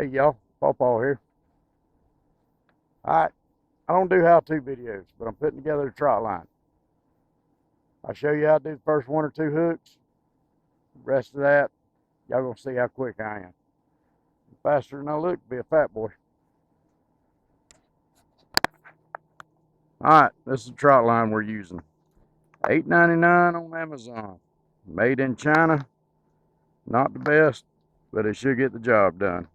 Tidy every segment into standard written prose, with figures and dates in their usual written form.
Hey y'all, Pawpaw here. Alright, I don't do how-to videos, but I'm putting together a trot line. I'll show you how to do the first one or two hooks. The rest of that, y'all gonna see how quick I am. Faster than I look, be a fat boy. Alright, this is the trot line we're using. $8.99 on Amazon. Made in China. Not the best, but it should get the job done.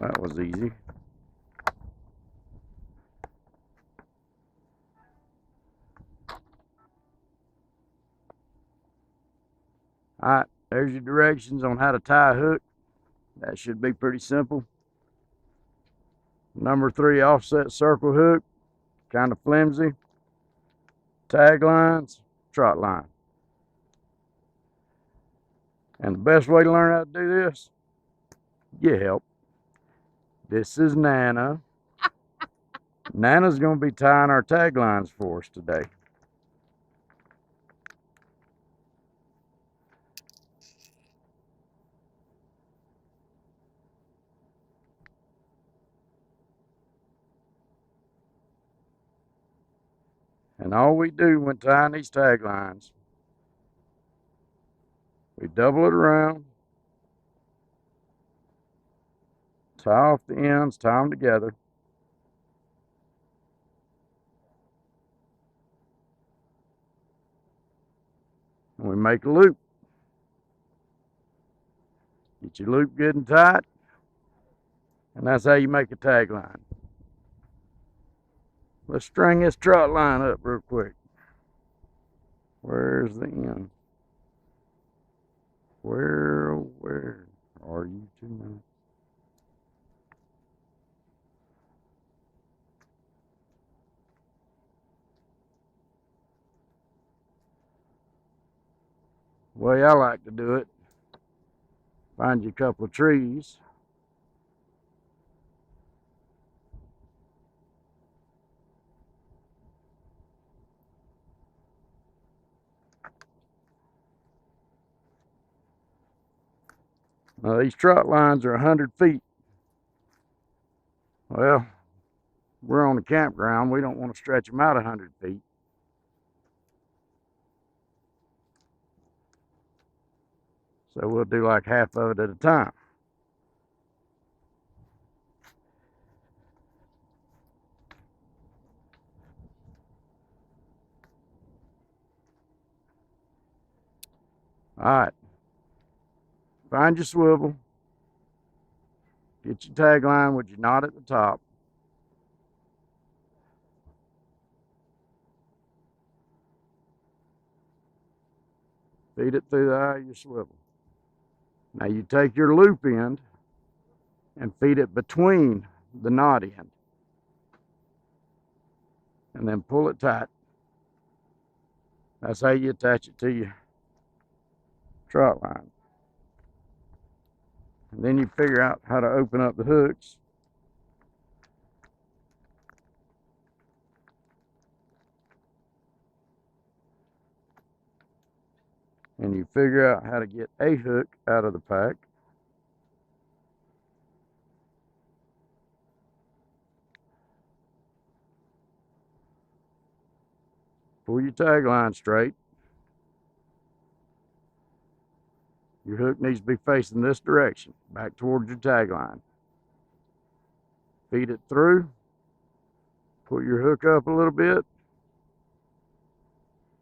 That was easy. Alright, there's your directions on how to tie a hook. That should be pretty simple. Number 3 offset circle hook, kind of flimsy. Taglines, trot line. And the best way to learn how to do this, get help. This is Nana. Nana's going to be tying our taglines for us today. And all we do when tying these taglines, we double it around, tie off the ends, tie them together. And we make a loop. Get your loop good and tight. And that's how you make a tagline. Let's string this trot line up real quick. Where's the end? Where are you tonight? The way I like to do it, find you a couple of trees. Now these trot lines are 100 feet. Well, we're on a campground. We don't want to stretch them out 100 feet. So we'll do like half of it at a time. All right. Find your swivel. Get your tagline with your knot at the top. Feed it through the eye of your swivel. Now you take your loop end and feed it between the knot end. And then pull it tight. That's how you attach it to your trot line. And then you figure out how to open up the hooks. And you figure out how to get a hook out of the pack. Pull your tagline straight. Your hook needs to be facing this direction, back towards your tagline. Feed it through. Pull your hook up a little bit.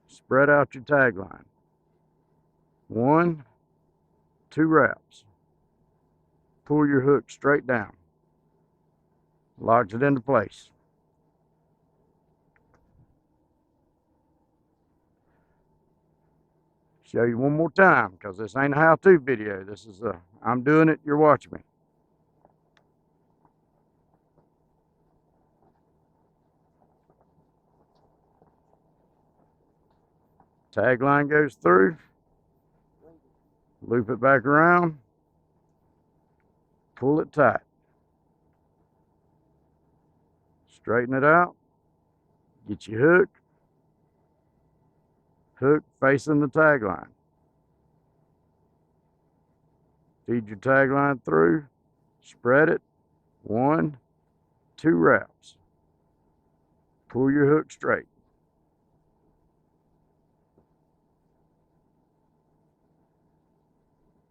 Spread out your tagline. 1, 2 wraps. Pull your hook straight down. Locks it into place. Show you one more time, because this ain't a how-to video. This is I'm doing it, you're watching me. Tagline goes through. Loop it back around. pull it tight. Straighten it out. Get your hook facing the tagline. Feed your tagline through, spread it, 1, 2 wraps. Pull your hook straight.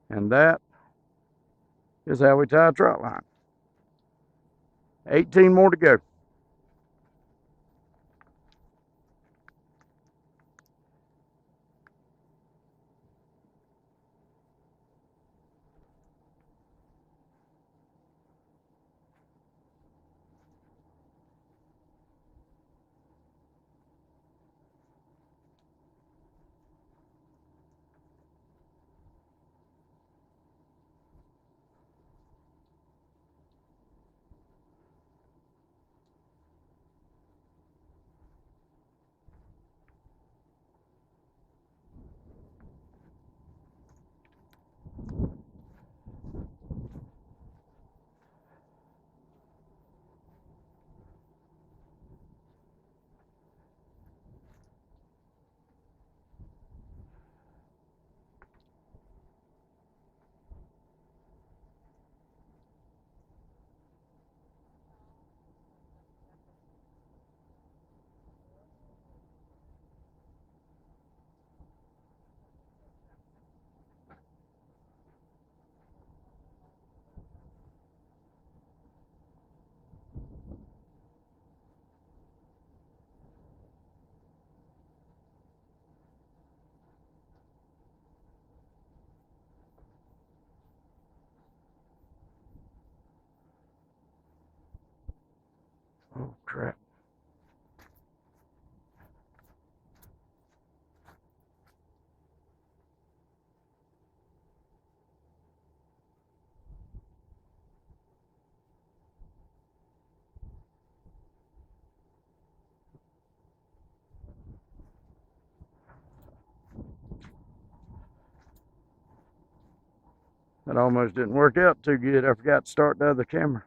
And that is how we tie a trot line. 18 more to go. Oh, crap. That almost didn't work out too good. I forgot to start the other camera.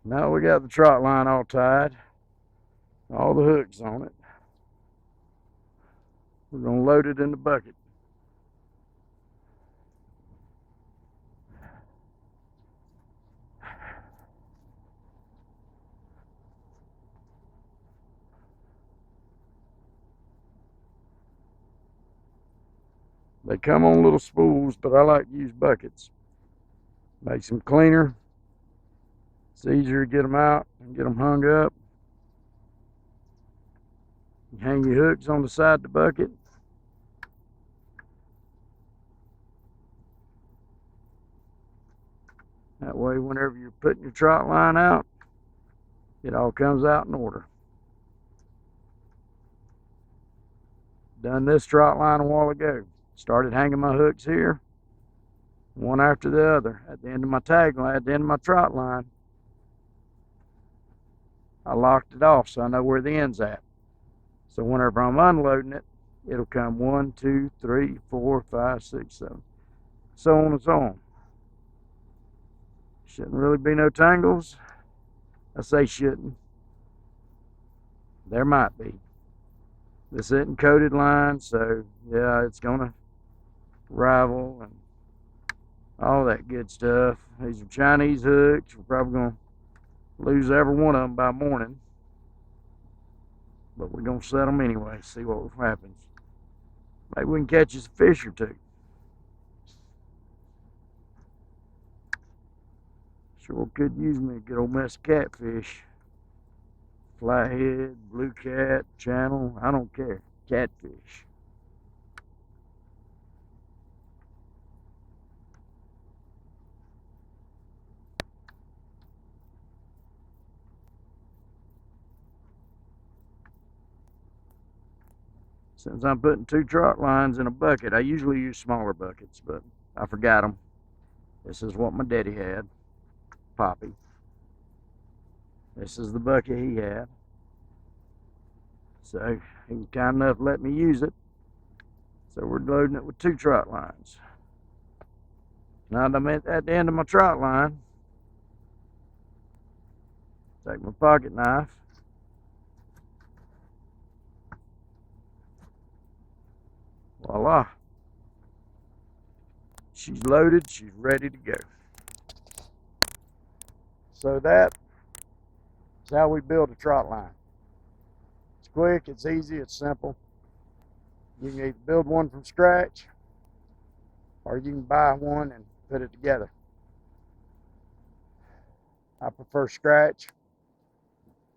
Now we got the trot line all tied, all the hooks on it. We're going to load it in the bucket. They come on little spools, but I like to use buckets. Makes them cleaner. It's easier to get them out and get them hung up. You hang your hooks on the side of the bucket. That way, whenever you're putting your trot line out, it all comes out in order. Done this trot line a while ago. Started hanging my hooks here, one after the other. At the end of my tag line, at the end of my trot line, I locked it off so I know where the end's at. So whenever I'm unloading it, it'll come 1, 2, 3, 4, 5, 6, 7, so on and so on. Shouldn't really be no tangles. I say shouldn't. There might be. This isn't coated line, so yeah, it's gonna rival and all that good stuff. These are Chinese hooks. We're probably gonna lose every one of them by morning, but we're gonna set them anyway, see what happens. Maybe we can catch us a fish or two. Sure could use me a good old mess of catfish. Flathead, blue cat, channel, I don't care. Catfish. Since I'm putting 2 trot lines in a bucket, I usually use smaller buckets, but I forgot them. This is what my daddy had, Poppy. This is the bucket he had. So he was kind enough to let me use it. So we're loading it with 2 trot lines. Now I'm at the end of my trot line. Take my pocket knife. Voila. She's loaded, she's ready to go. So that's how we build a trot line. It's quick, it's easy, it's simple. You can either build one from scratch or you can buy one and put it together. I prefer scratch.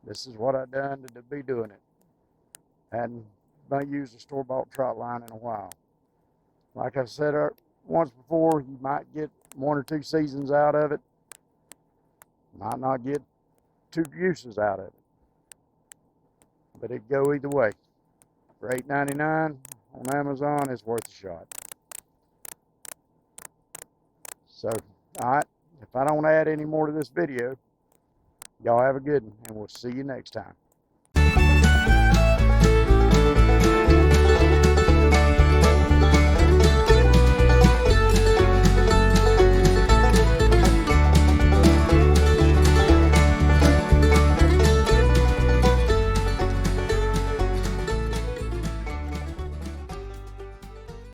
This is what I done to be doing it. Hadn't used a store-bought trot line in a while. Like I said once before, you might get 1 or 2 seasons out of it. Might not get 2 uses out of it. But it'd go either way. For $8.99 on Amazon, it's worth a shot. So, alright, if I don't add any more to this video, y'all have a good one, and we'll see you next time.